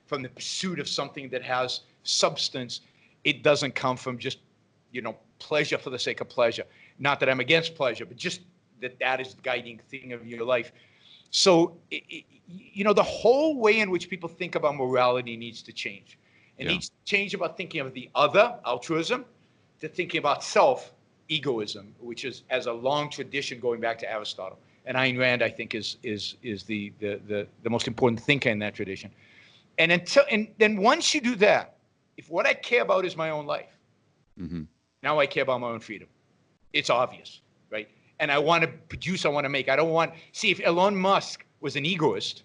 from the pursuit of something that has substance. It doesn't come from just, pleasure for the sake of pleasure. Not that I'm against pleasure, but just that is the guiding thing of your life. So, the whole way in which people think about morality needs to change. It needs to change about thinking of the other, altruism, to thinking about self, egoism, which is as a long tradition going back to Aristotle. And Ayn Rand, I think, is the most important thinker in that tradition. And then once you do that, if what I care about is my own life, now I care about my own freedom. It's obvious, right? and I want to produce, I want to make. I don't want, see, if Elon Musk was an egoist,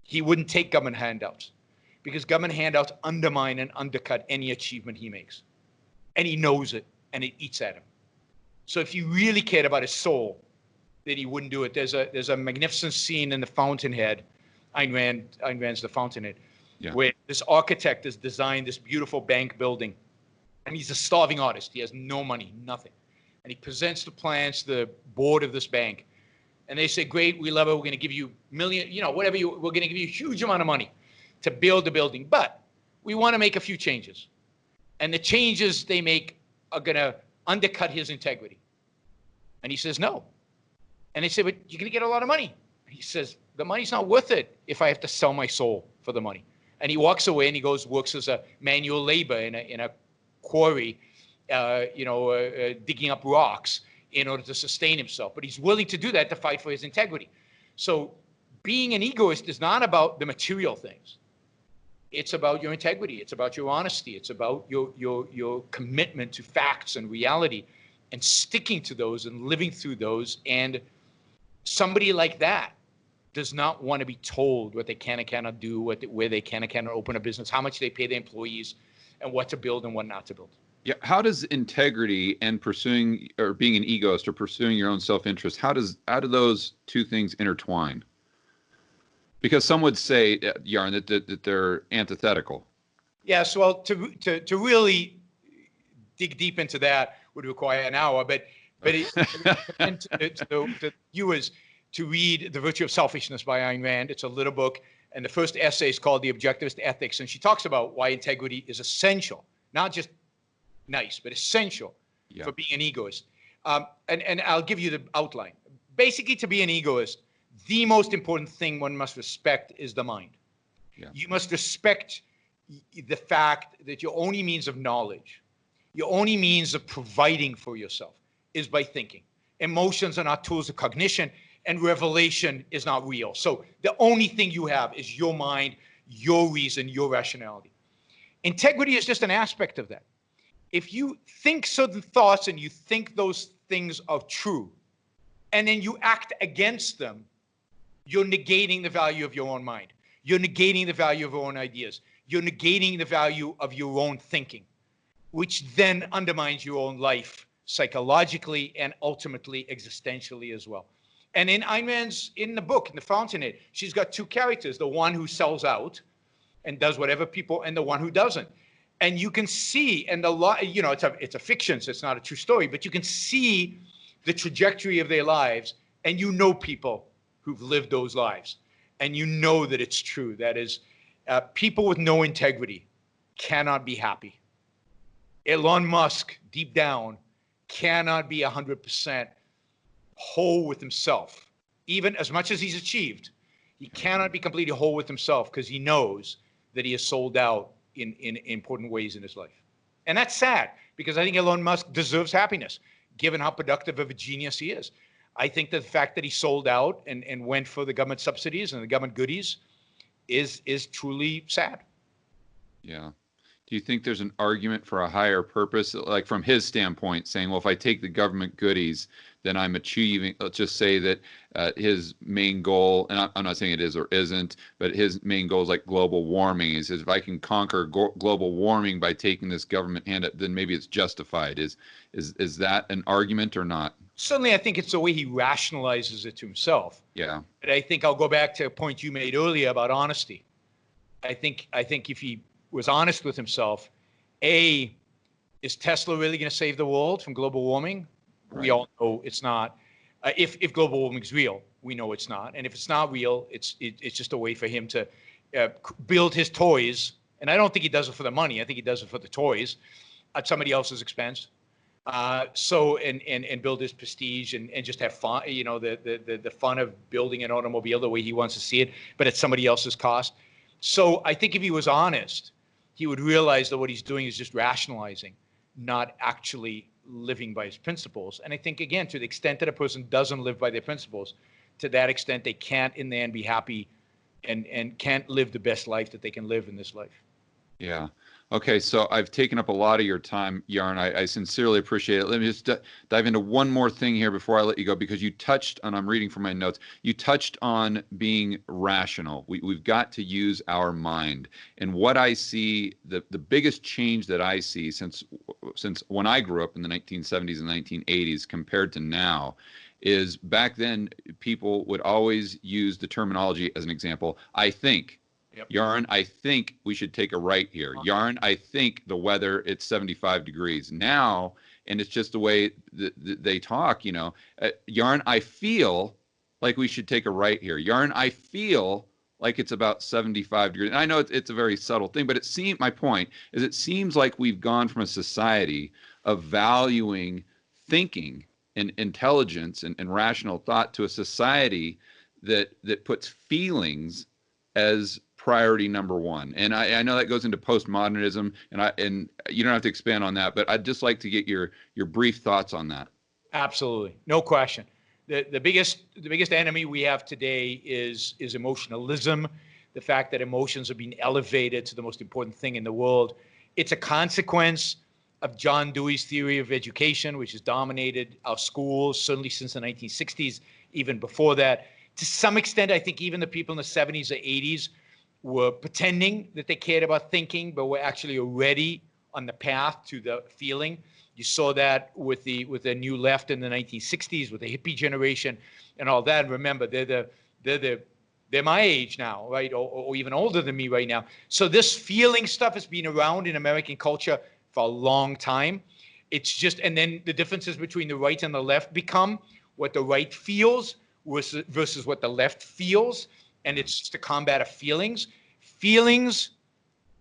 he wouldn't take government handouts, because government handouts undermine and undercut any achievement he makes. And he knows it, and it eats at him. So if he really cared about his soul, that he wouldn't do it. There's a magnificent scene in The Fountainhead, Ayn Rand's The Fountainhead, where this architect has designed this beautiful bank building, and he's a starving artist. He has no money, nothing. And he presents the plans to the board of this bank, and they say, great, we love it. We're going to give you million, whatever we're going to give you a huge amount of money to build the building, but we want to make a few changes. And the changes they make are going to undercut his integrity. And he says, no. And they say, but you're going to get a lot of money. He says, the money's not worth it if I have to sell my soul for the money. And he walks away and he works as a manual labor in a quarry, digging up rocks in order to sustain himself. But he's willing to do that to fight for his integrity. So being an egoist is not about the material things. It's about your integrity. It's about your honesty. It's about your commitment to facts and reality, and sticking to those and living through those. And somebody like that does not want to be told what they can and cannot do, where they can and cannot open a business, how much they pay their employees, and what to build and what not to build. Yeah. How does integrity and pursuing, or being an egoist, or pursuing your own self-interest, how do those two things intertwine? Because some would say, Yaron, that they're antithetical. Yes. Well, to really dig deep into that would require an hour, but to viewers to read The Virtue of Selfishness by Ayn Rand. It's a little book, and the first essay is called The Objectivist Ethics, and she talks about why integrity is essential, not just nice, but essential for being an egoist. And I'll give you the outline. Basically, to be an egoist, the most important thing one must respect is the mind. Yeah. You must respect the fact that your only means of knowledge, your only means of providing for yourself, is by thinking. Emotions are not tools of cognition, and revelation is not real. So the only thing you have is your mind, your reason, your rationality. Integrity is just an aspect of that. If you think certain thoughts and you think those things are true, and then you act against them, you're negating the value of your own mind. You're negating the value of your own ideas. You're negating the value of your own thinking, which then undermines your own life psychologically and ultimately existentially as well. And in Ayn Rand's, in the book, in The Fountainhead, she's got two characters, the one who sells out and does whatever people, and the one who doesn't. And you can see, and it's a fiction, so it's not a true story, but you can see the trajectory of their lives, and you know people who've lived those lives, and you know that it's true. That is, people with no integrity cannot be happy. Elon Musk, deep down, cannot be 100% whole with himself. Even as much as he's achieved, he cannot be completely whole with himself, because he knows that he has sold out in important ways in his life. And that's sad, because I think Elon Musk deserves happiness, given how productive of a genius he is. I think that the fact that he sold out and went for the government subsidies and the government goodies is truly sad. Yeah. Do you think there's an argument for a higher purpose, like from his standpoint, saying, well, if I take the government goodies, then I'm achieving, let's just say that his main goal, and I'm not saying it is or isn't, but his main goal is like global warming. He says, if I can conquer global warming by taking this government handout, then maybe it's justified. Is that an argument or not? Certainly, I think it's the way he rationalizes it to himself. Yeah. But I think I'll go back to a point you made earlier about honesty. I think if he was honest with himself, is Tesla really going to save the world from global warming? Right. We all know it's not. If global warming is real, we know it's not. And if it's not real, it's just a way for him to build his toys. And I don't think he does it for the money. I think he does it for the toys at somebody else's expense. And build his prestige and just have fun, the fun of building an automobile the way he wants to see it, but at somebody else's cost. So I think if he was honest, he would realize that what he's doing is just rationalizing, not actually living by his principles. And I think, again, to the extent that a person doesn't live by their principles, to that extent, they can't in the end be happy and can't live the best life that they can live in this life. Yeah. Okay, so I've taken up a lot of your time, Yaron. I sincerely appreciate it. Let me just dive into one more thing here before I let you go, because you touched on, I'm reading from my notes, you touched on being rational. We've got to use our mind. And what I see, the biggest change that I see since when I grew up in the 1970s and 1980s compared to now, is back then people would always use the terminology as an example, I think. Yep. Yaron, I think we should take a right here. Yaron, I think the weather, it's 75 degrees now, and it's just the way they talk, Yaron, I feel like we should take a right here. Yaron, I feel like it's about 75 degrees. And I know it's a very subtle thing, but my point is it seems like we've gone from a society of valuing thinking and intelligence and rational thought to a society that puts feelings as priority number one. And I know that goes into postmodernism, and you don't have to expand on that, but I'd just like to get your brief thoughts on that. Absolutely, no question. The biggest enemy we have today is emotionalism, the fact that emotions are being elevated to the most important thing in the world. It's a consequence of John Dewey's theory of education, which has dominated our schools, certainly since the 1960s, even before that. To some extent, I think even the people in the 70s or 80s were pretending that they cared about thinking, but were actually already on the path to the feeling. You saw that with the new left in the 1960s, with the hippie generation and all that. And remember, they're my age now, right? Or even older than me right now. So this feeling stuff has been around in American culture for a long time. It's just, and then the differences between the right and the left become what the right feels versus what the left feels. And it's just a combat of feelings.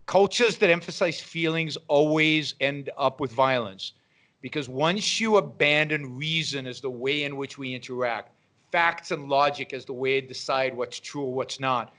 Cultures that emphasize feelings always end up with violence. Because once you abandon reason as the way in which we interact, facts and logic as the way to decide what's true or what's not,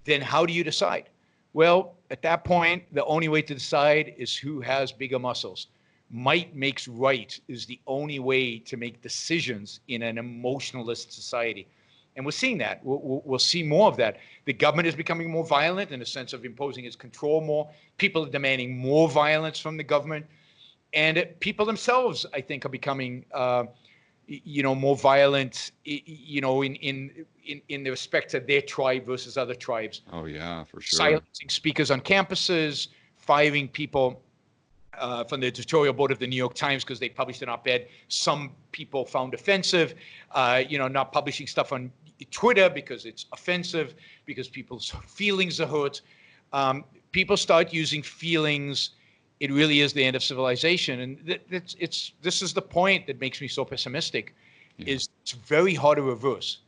then how do you decide? Well, at that point, the only way to decide is who has bigger muscles. Might makes right is the only way to make decisions in an emotionalist society. And we're seeing that. We'll see more of that. The government is becoming more violent in the sense of imposing its control more. People are demanding more violence from the government. And people themselves, I think, are becoming more violent, in the respect to their tribe versus other tribes. Oh, yeah, for sure. Silencing speakers on campuses, firing people from the editorial board of the New York Times because they published an op-ed some people found offensive, not publishing stuff on Twitter because it's offensive, because people's feelings are hurt. People start using feelings. It really is the end of civilization. And this is the point that makes me so pessimistic, is it's very hard to reverse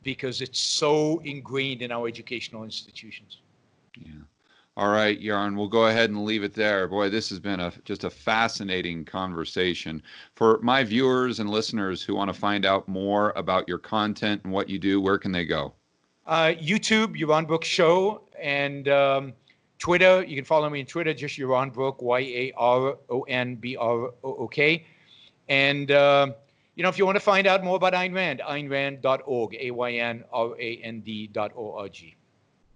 because it's so ingrained in our educational institutions. Yeah. All right, Yaron, we'll go ahead and leave it there. Boy, this has been just a fascinating conversation. For my viewers and listeners who want to find out more about your content and what you do, where can they go? YouTube, Yaron Brook Show, and Twitter. You can follow me on Twitter, just Yaron Brook, YARONBROOK. And, if you want to find out more about Ayn Rand, AynRand.org, AYNRAND.org.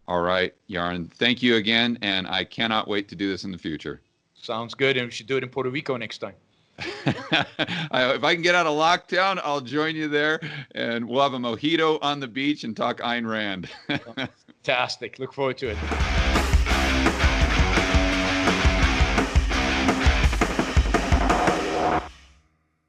All right, Yaron, thank you again, and I cannot wait to do this in the future. Sounds good, and we should do it in Puerto Rico next time. If I can get out of lockdown, I'll join you there, and we'll have a mojito on the beach and talk Ayn Rand. Fantastic. Look forward to it.